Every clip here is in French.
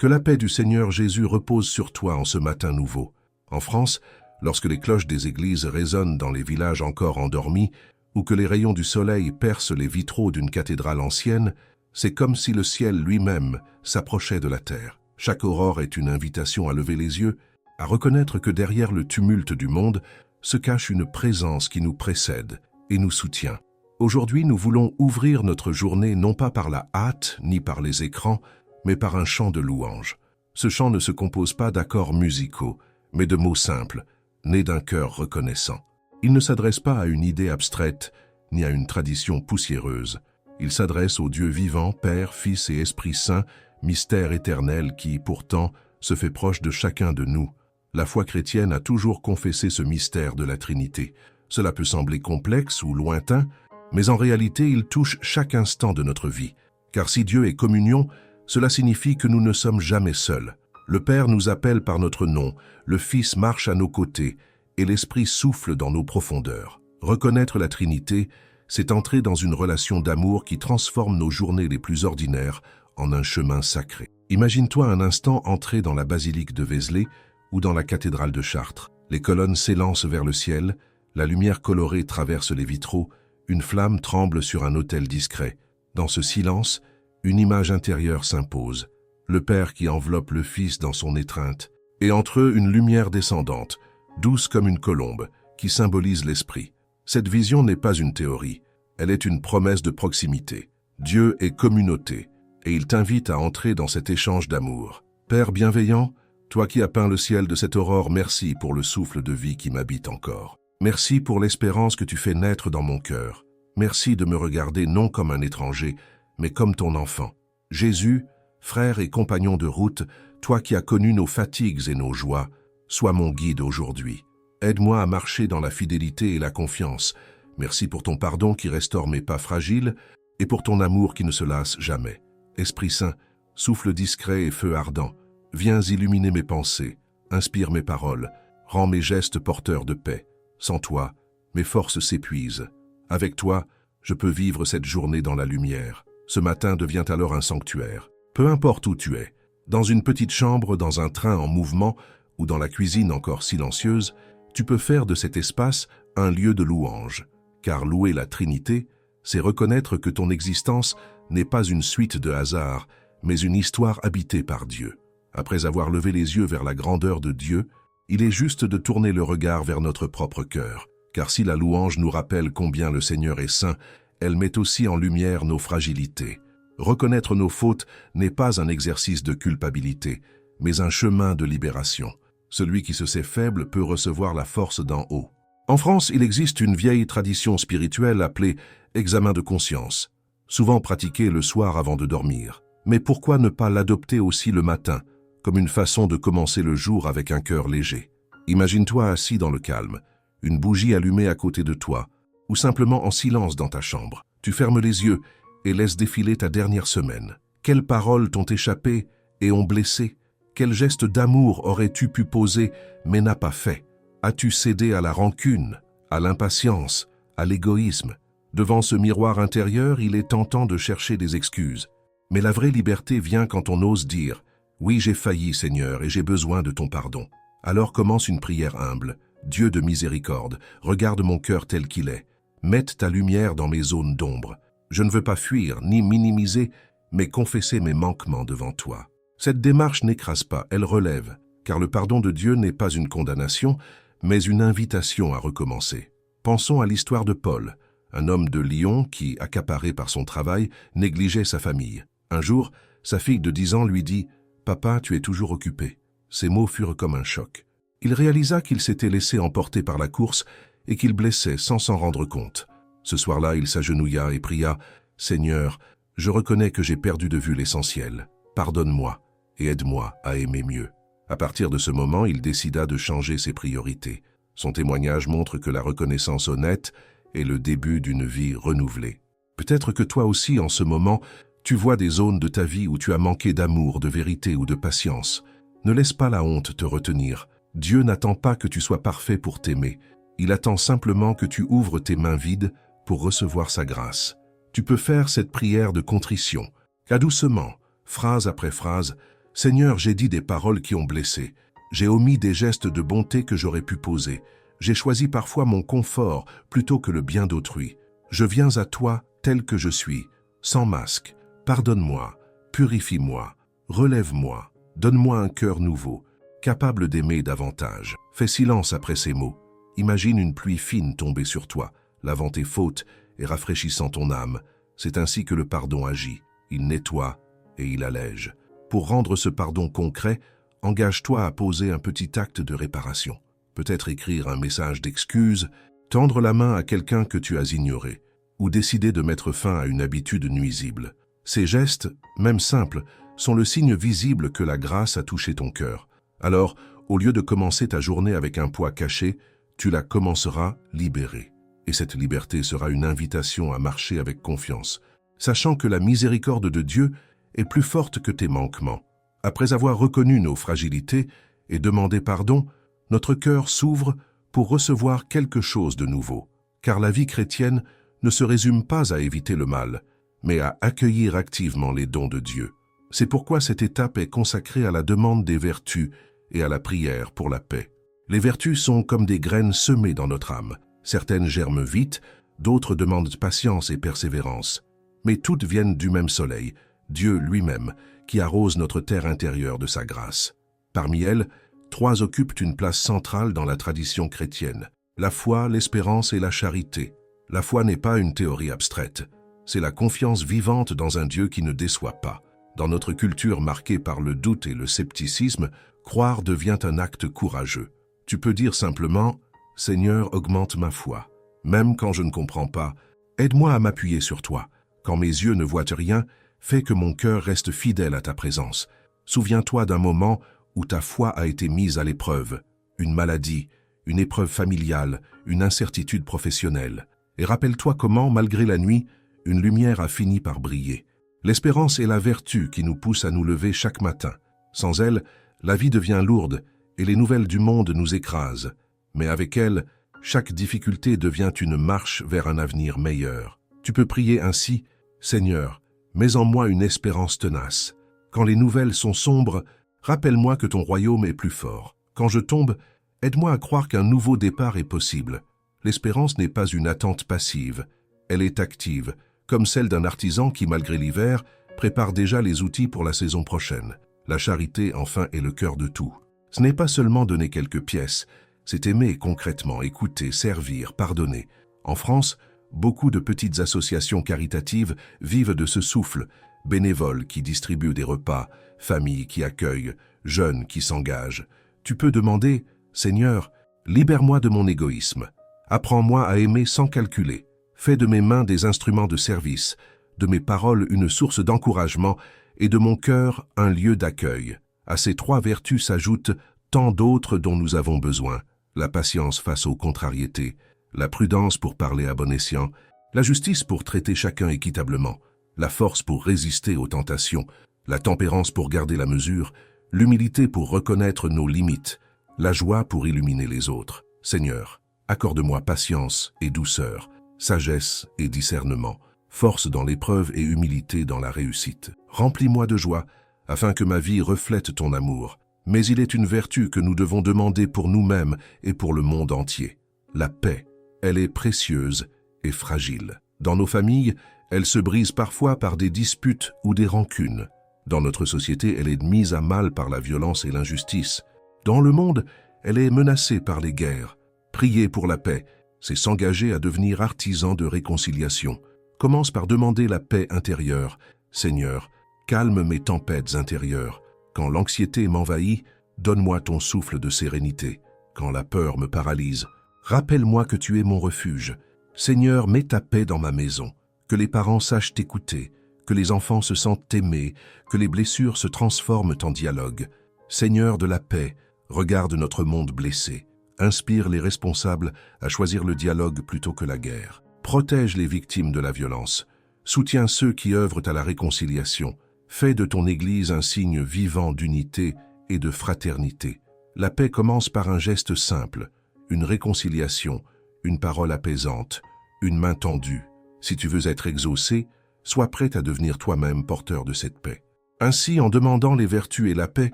Que la paix du Seigneur Jésus repose sur toi en ce matin nouveau. En France, lorsque les cloches des églises résonnent dans les villages encore endormis, ou que les rayons du soleil percent les vitraux d'une cathédrale ancienne, c'est comme si le ciel lui-même s'approchait de la terre. Chaque aurore est une invitation à lever les yeux, à reconnaître que derrière le tumulte du monde se cache une présence qui nous précède et nous soutient. Aujourd'hui, nous voulons ouvrir notre journée non pas par la hâte ni par les écrans, mais par un chant de louange. Ce chant ne se compose pas d'accords musicaux, mais de mots simples, nés d'un cœur reconnaissant. Il ne s'adresse pas à une idée abstraite, ni à une tradition poussiéreuse. Il s'adresse au Dieu vivant, Père, Fils et Esprit Saint, mystère éternel qui, pourtant, se fait proche de chacun de nous. La foi chrétienne a toujours confessé ce mystère de la Trinité. Cela peut sembler complexe ou lointain, mais en réalité, il touche chaque instant de notre vie. Car si Dieu est communion, cela signifie que nous ne sommes jamais seuls. Le Père nous appelle par notre nom, le Fils marche à nos côtés, et l'Esprit souffle dans nos profondeurs. Reconnaître la Trinité, c'est entrer dans une relation d'amour qui transforme nos journées les plus ordinaires en un chemin sacré. Imagine-toi un instant entrer dans la basilique de Vézelay ou dans la cathédrale de Chartres. Les colonnes s'élancent vers le ciel, la lumière colorée traverse les vitraux, une flamme tremble sur un autel discret. Dans ce silence, une image intérieure s'impose. Le Père qui enveloppe le Fils dans son étreinte, et entre eux une lumière descendante, douce comme une colombe, qui symbolise l'Esprit. Cette vision n'est pas une théorie, elle est une promesse de proximité. Dieu est communauté, et il t'invite à entrer dans cet échange d'amour. Père bienveillant, toi qui as peint le ciel de cette aurore, merci pour le souffle de vie qui m'habite encore. Merci pour l'espérance que tu fais naître dans mon cœur. Merci de me regarder non comme un étranger, mais comme ton enfant. Jésus, frère et compagnon de route, toi qui as connu nos fatigues et nos joies, sois mon guide aujourd'hui. Aide-moi à marcher dans la fidélité et la confiance. Merci pour ton pardon qui restaure mes pas fragiles et pour ton amour qui ne se lasse jamais. Esprit Saint, souffle discret et feu ardent, viens illuminer mes pensées, inspire mes paroles, rends mes gestes porteurs de paix. Sans toi, mes forces s'épuisent. Avec toi, je peux vivre cette journée dans la lumière. Ce matin devient alors un sanctuaire. Peu importe où tu es, dans une petite chambre, dans un train en mouvement ou dans la cuisine encore silencieuse, tu peux faire de cet espace un lieu de louange. Car louer la Trinité, c'est reconnaître que ton existence n'est pas une suite de hasards, mais une histoire habitée par Dieu. Après avoir levé les yeux vers la grandeur de Dieu, il est juste de tourner le regard vers notre propre cœur. Car si la louange nous rappelle combien le Seigneur est saint, elle met aussi en lumière nos fragilités. Reconnaître nos fautes n'est pas un exercice de culpabilité, mais un chemin de libération. Celui qui se sait faible peut recevoir la force d'en haut. En France, il existe une vieille tradition spirituelle appelée examen de conscience, souvent pratiquée le soir avant de dormir. Mais pourquoi ne pas l'adopter aussi le matin, comme une façon de commencer le jour avec un cœur léger? Imagine-toi assis dans le calme, une bougie allumée à côté de toi, ou simplement en silence dans ta chambre. Tu fermes les yeux et laisses défiler ta dernière semaine. Quelles paroles t'ont échappé et ont blessé? Quel geste d'amour aurais-tu pu poser mais n'as pas fait? As-tu cédé à la rancune, à l'impatience, à l'égoïsme? Devant ce miroir intérieur, il est tentant de chercher des excuses. Mais la vraie liberté vient quand on ose dire « Oui, j'ai failli, Seigneur, et j'ai besoin de ton pardon ». Alors commence une prière humble. Dieu de miséricorde, regarde mon cœur tel qu'il est. Mette ta lumière dans mes zones d'ombre. Je ne veux pas fuir, ni minimiser, mais confesser mes manquements devant toi. Cette démarche n'écrase pas, elle relève, car le pardon de Dieu n'est pas une condamnation, mais une invitation à recommencer. Pensons à l'histoire de Paul, un homme de Lyon qui, accaparé par son travail, négligeait sa famille. Un jour, sa fille de 10 ans lui dit « Papa, tu es toujours occupé ». Ces mots furent comme un choc. Il réalisa qu'il s'était laissé emporter par la course et qu'il blessait sans s'en rendre compte. Ce soir-là, il s'agenouilla et pria « Seigneur, je reconnais que j'ai perdu de vue l'essentiel. Pardonne-moi et aide-moi à aimer mieux. » À partir de ce moment, il décida de changer ses priorités. Son témoignage montre que la reconnaissance honnête est le début d'une vie renouvelée. Peut-être que toi aussi, en ce moment, tu vois des zones de ta vie où tu as manqué d'amour, de vérité ou de patience. Ne laisse pas la honte te retenir. Dieu n'attend pas que tu sois parfait pour t'aimer. Il attend simplement que tu ouvres tes mains vides pour recevoir sa grâce. Tu peux faire cette prière de contrition, car doucement, phrase après phrase, Seigneur, j'ai dit des paroles qui ont blessé. J'ai omis des gestes de bonté que j'aurais pu poser. J'ai choisi parfois mon confort plutôt que le bien d'autrui. Je viens à toi tel que je suis, sans masque. Pardonne-moi, purifie-moi, relève-moi, donne-moi un cœur nouveau, capable d'aimer davantage. Fais silence après ces mots. Imagine une pluie fine tomber sur toi, lavant tes fautes et rafraîchissant ton âme. C'est ainsi que le pardon agit. Il nettoie et il allège. Pour rendre ce pardon concret, engage-toi à poser un petit acte de réparation. Peut-être écrire un message d'excuse, tendre la main à quelqu'un que tu as ignoré, ou décider de mettre fin à une habitude nuisible. Ces gestes, même simples, sont le signe visible que la grâce a touché ton cœur. Alors, au lieu de commencer ta journée avec un poids caché, tu la commenceras libérée. Et cette liberté sera une invitation à marcher avec confiance, sachant que la miséricorde de Dieu est plus forte que tes manquements. Après avoir reconnu nos fragilités et demandé pardon, notre cœur s'ouvre pour recevoir quelque chose de nouveau. Car la vie chrétienne ne se résume pas à éviter le mal, mais à accueillir activement les dons de Dieu. C'est pourquoi cette étape est consacrée à la demande des vertus et à la prière pour la paix. Les vertus sont comme des graines semées dans notre âme. Certaines germent vite, d'autres demandent patience et persévérance. Mais toutes viennent du même soleil, Dieu lui-même, qui arrose notre terre intérieure de sa grâce. Parmi elles, 3 occupent une place centrale dans la tradition chrétienne: la foi, l'espérance et la charité. La foi n'est pas une théorie abstraite, c'est la confiance vivante dans un Dieu qui ne déçoit pas. Dans notre culture marquée par le doute et le scepticisme, croire devient un acte courageux. Tu peux dire simplement « Seigneur, augmente ma foi ». Même quand je ne comprends pas, aide-moi à m'appuyer sur toi. Quand mes yeux ne voient rien, fais que mon cœur reste fidèle à ta présence. Souviens-toi d'un moment où ta foi a été mise à l'épreuve, une maladie, une épreuve familiale, une incertitude professionnelle. Et rappelle-toi comment, malgré la nuit, une lumière a fini par briller. L'espérance est la vertu qui nous pousse à nous lever chaque matin. Sans elle, la vie devient lourde et les nouvelles du monde nous écrasent. Mais avec elle, chaque difficulté devient une marche vers un avenir meilleur. Tu peux prier ainsi: Seigneur, mets en moi une espérance tenace. Quand les nouvelles sont sombres, rappelle-moi que ton royaume est plus fort. Quand je tombe, aide-moi à croire qu'un nouveau départ est possible. L'espérance n'est pas une attente passive, elle est active, comme celle d'un artisan qui, malgré l'hiver, prépare déjà les outils pour la saison prochaine. La charité, enfin, est le cœur de tout. Ce n'est pas seulement donner quelques pièces, c'est aimer concrètement, écouter, servir, pardonner. En France, beaucoup de petites associations caritatives vivent de ce souffle: bénévoles qui distribuent des repas, familles qui accueillent, jeunes qui s'engagent. Tu peux demander: Seigneur, libère-moi de mon égoïsme. Apprends-moi à aimer sans calculer. Fais de mes mains des instruments de service, de mes paroles une source d'encouragement et de mon cœur un lieu d'accueil. À ces 3 vertus s'ajoutent tant d'autres dont nous avons besoin: la patience face aux contrariétés, la prudence pour parler à bon escient, la justice pour traiter chacun équitablement, la force pour résister aux tentations, la tempérance pour garder la mesure, l'humilité pour reconnaître nos limites, la joie pour illuminer les autres. Seigneur, accorde-moi patience et douceur, sagesse et discernement, force dans l'épreuve et humilité dans la réussite. Remplis-moi de joie, afin que ma vie reflète ton amour. Mais il est une vertu que nous devons demander pour nous-mêmes et pour le monde entier: la paix. Elle est précieuse et fragile. Dans nos familles, elle se brise parfois par des disputes ou des rancunes. Dans notre société, elle est mise à mal par la violence et l'injustice. Dans le monde, elle est menacée par les guerres. Prier pour la paix, c'est s'engager à devenir artisan de réconciliation. Commence par demander la paix intérieure. Seigneur, calme mes tempêtes intérieures. Quand l'anxiété m'envahit, donne-moi ton souffle de sérénité. Quand la peur me paralyse, rappelle-moi que tu es mon refuge. Seigneur, mets ta paix dans ma maison. Que les parents sachent t'écouter, que les enfants se sentent aimés, que les blessures se transforment en dialogue. Seigneur de la paix, regarde notre monde blessé. Inspire les responsables à choisir le dialogue plutôt que la guerre. Protège les victimes de la violence. Soutiens ceux qui œuvrent à la réconciliation. Fais de ton Église un signe vivant d'unité et de fraternité. La paix commence par un geste simple, une réconciliation, une parole apaisante, une main tendue. Si tu veux être exaucé, sois prêt à devenir toi-même porteur de cette paix. Ainsi, en demandant les vertus et la paix,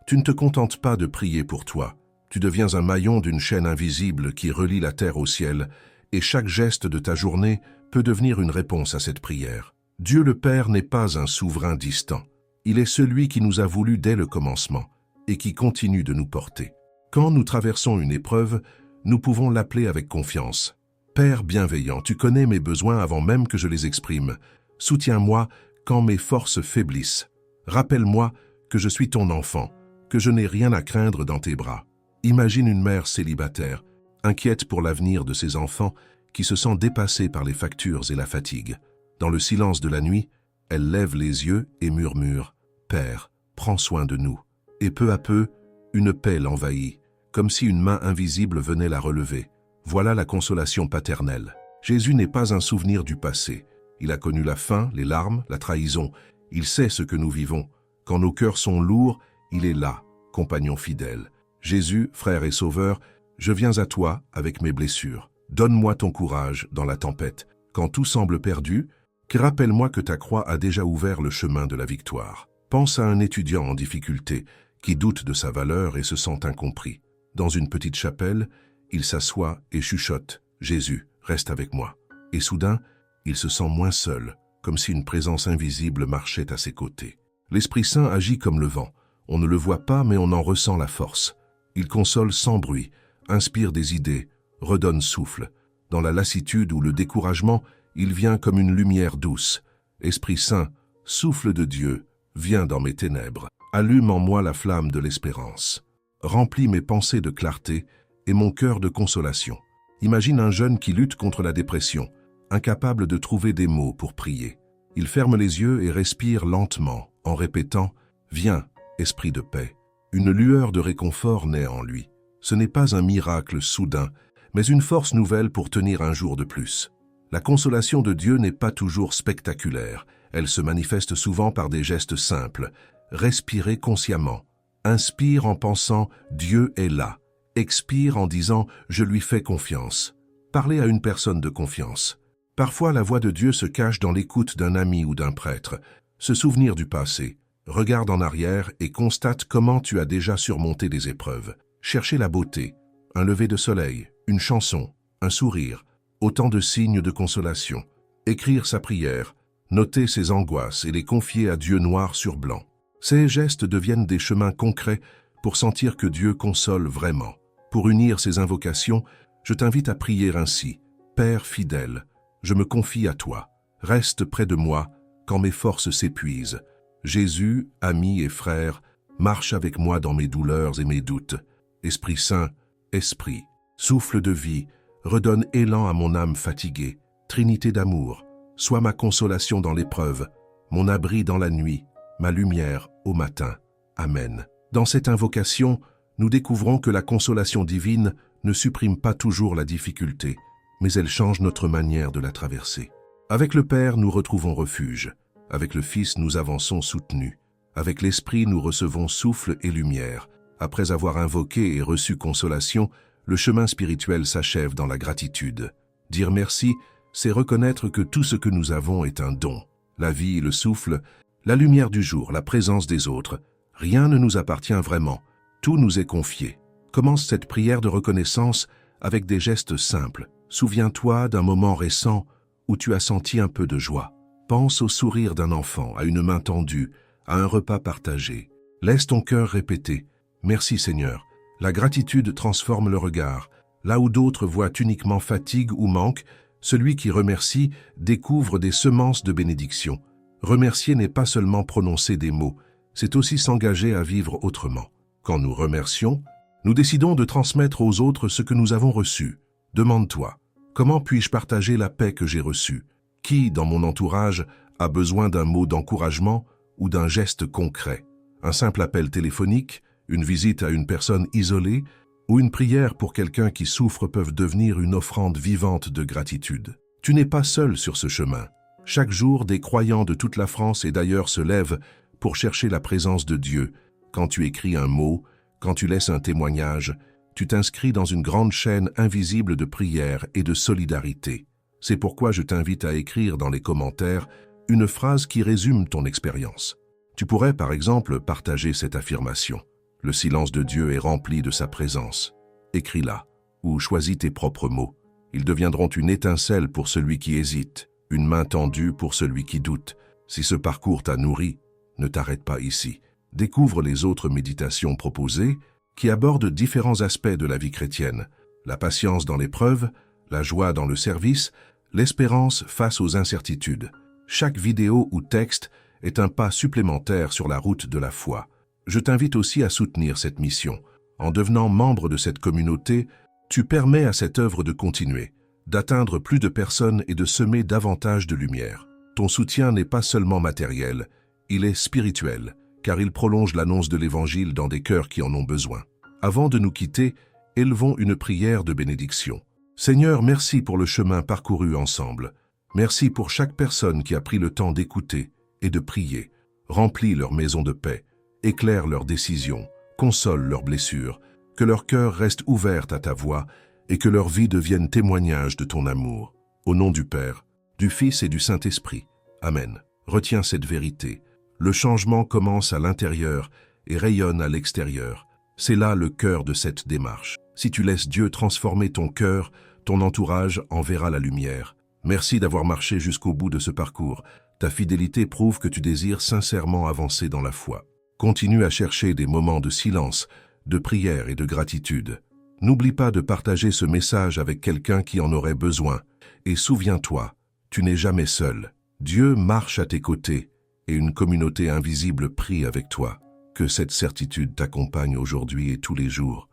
tu ne te contentes pas de prier pour toi. Tu deviens un maillon d'une chaîne invisible qui relie la terre au ciel, et chaque geste de ta journée peut devenir une réponse à cette prière. Dieu le Père n'est pas un souverain distant. Il est celui qui nous a voulu dès le commencement et qui continue de nous porter. Quand nous traversons une épreuve, nous pouvons l'appeler avec confiance. Père bienveillant, tu connais mes besoins avant même que je les exprime. Soutiens-moi quand mes forces faiblissent. Rappelle-moi que je suis ton enfant, que je n'ai rien à craindre dans tes bras. Imagine une mère célibataire, inquiète pour l'avenir de ses enfants, qui se sent dépassée par les factures et la fatigue. Dans le silence de la nuit, elle lève les yeux et murmure « Père, prends soin de nous ». Et peu à peu, une paix l'envahit, comme si une main invisible venait la relever. Voilà la consolation paternelle. Jésus n'est pas un souvenir du passé. Il a connu la faim, les larmes, la trahison. Il sait ce que nous vivons. Quand nos cœurs sont lourds, il est là, compagnon fidèle. Jésus, frère et sauveur, je viens à toi avec mes blessures. Donne-moi ton courage dans la tempête. Quand tout semble perdu, rappelle-moi que ta croix a déjà ouvert le chemin de la victoire. Pense à un étudiant en difficulté qui doute de sa valeur et se sent incompris. Dans une petite chapelle, il s'assoit et chuchote « Jésus, reste avec moi ». Et soudain, il se sent moins seul, comme si une présence invisible marchait à ses côtés. L'Esprit Saint agit comme le vent. On ne le voit pas, mais on en ressent la force. Il console sans bruit, inspire des idées, redonne souffle. Dans la lassitude ou le découragement, il vient comme une lumière douce. Esprit Saint, souffle de Dieu, viens dans mes ténèbres. Allume en moi la flamme de l'espérance. Remplis mes pensées de clarté et mon cœur de consolation. Imagine un jeune qui lutte contre la dépression, incapable de trouver des mots pour prier. Il ferme les yeux et respire lentement, en répétant « Viens, esprit de paix ». Une lueur de réconfort naît en lui. Ce n'est pas un miracle soudain, mais une force nouvelle pour tenir un jour de plus. La consolation de Dieu n'est pas toujours spectaculaire. Elle se manifeste souvent par des gestes simples. Respirez consciemment. Inspire en pensant « Dieu est là ». Expire en disant « Je lui fais confiance ». Parlez à une personne de confiance. Parfois, la voix de Dieu se cache dans l'écoute d'un ami ou d'un prêtre. Se souvenir du passé. Regarde en arrière et constate comment tu as déjà surmonté des épreuves. Cherchez la beauté, un lever de soleil, une chanson, un sourire, autant de signes de consolation. Écrire sa prière, noter ses angoisses et les confier à Dieu noir sur blanc. Ces gestes deviennent des chemins concrets pour sentir que Dieu console vraiment. Pour unir ces invocations, je t'invite à prier ainsi. Père fidèle, je me confie à toi. Reste près de moi quand mes forces s'épuisent. Jésus, ami et frère, marche avec moi dans mes douleurs et mes doutes. Esprit Saint, Esprit, souffle de vie, redonne élan à mon âme fatiguée. Trinité d'amour, sois ma consolation dans l'épreuve, mon abri dans la nuit, ma lumière au matin. Amen. Dans cette invocation, nous découvrons que la consolation divine ne supprime pas toujours la difficulté, mais elle change notre manière de la traverser. Avec le Père, nous retrouvons refuge. Avec le Fils, nous avançons soutenus. Avec l'Esprit, nous recevons souffle et lumière. Après avoir invoqué et reçu consolation, le chemin spirituel s'achève dans la gratitude. Dire merci, c'est reconnaître que tout ce que nous avons est un don. La vie, le souffle, la lumière du jour, la présence des autres. Rien ne nous appartient vraiment. Tout nous est confié. Commence cette prière de reconnaissance avec des gestes simples. Souviens-toi d'un moment récent où tu as senti un peu de joie. Pense au sourire d'un enfant, à une main tendue, à un repas partagé. Laisse ton cœur répéter « Merci Seigneur ». La gratitude transforme le regard. Là où d'autres voient uniquement fatigue ou manque, celui qui remercie découvre des semences de bénédiction. Remercier n'est pas seulement prononcer des mots, c'est aussi s'engager à vivre autrement. Quand nous remercions, nous décidons de transmettre aux autres ce que nous avons reçu. Demande-toi, comment puis-je partager la paix que j'ai reçue? Qui, dans mon entourage, a besoin d'un mot d'encouragement ou d'un geste concret? Un simple appel téléphonique, une visite à une personne isolée ou une prière pour quelqu'un qui souffre peuvent devenir une offrande vivante de gratitude. Tu n'es pas seul sur ce chemin. Chaque jour, des croyants de toute la France et d'ailleurs se lèvent pour chercher la présence de Dieu. Quand tu écris un mot, quand tu laisses un témoignage, tu t'inscris dans une grande chaîne invisible de prière et de solidarité. C'est pourquoi je t'invite à écrire dans les commentaires une phrase qui résume ton expérience. Tu pourrais par exemple partager cette affirmation. Le silence de Dieu est rempli de sa présence. Écris-la, ou choisis tes propres mots. Ils deviendront une étincelle pour celui qui hésite, une main tendue pour celui qui doute. Si ce parcours t'a nourri, ne t'arrête pas ici. Découvre les autres méditations proposées qui abordent différents aspects de la vie chrétienne. La patience dans l'épreuve, la joie dans le service, l'espérance face aux incertitudes. Chaque vidéo ou texte est un pas supplémentaire sur la route de la foi. Je t'invite aussi à soutenir cette mission. En devenant membre de cette communauté, tu permets à cette œuvre de continuer, d'atteindre plus de personnes et de semer davantage de lumière. Ton soutien n'est pas seulement matériel, il est spirituel, car il prolonge l'annonce de l'Évangile dans des cœurs qui en ont besoin. Avant de nous quitter, élevons une prière de bénédiction. Seigneur, merci pour le chemin parcouru ensemble. Merci pour chaque personne qui a pris le temps d'écouter et de prier. Remplis leur maison de paix, éclaire leurs décisions, console leurs blessures, que leur cœur reste ouvert à ta voix et que leur vie devienne témoignage de ton amour. Au nom du Père, du Fils et du Saint-Esprit. Amen. Retiens cette vérité. Le changement commence à l'intérieur et rayonne à l'extérieur. C'est là le cœur de cette démarche. Si tu laisses Dieu transformer ton cœur, ton entourage en verra la lumière. Merci d'avoir marché jusqu'au bout de ce parcours. Ta fidélité prouve que tu désires sincèrement avancer dans la foi. Continue à chercher des moments de silence, de prière et de gratitude. N'oublie pas de partager ce message avec quelqu'un qui en aurait besoin. Et souviens-toi, tu n'es jamais seul. Dieu marche à tes côtés et une communauté invisible prie avec toi. Que cette certitude t'accompagne aujourd'hui et tous les jours.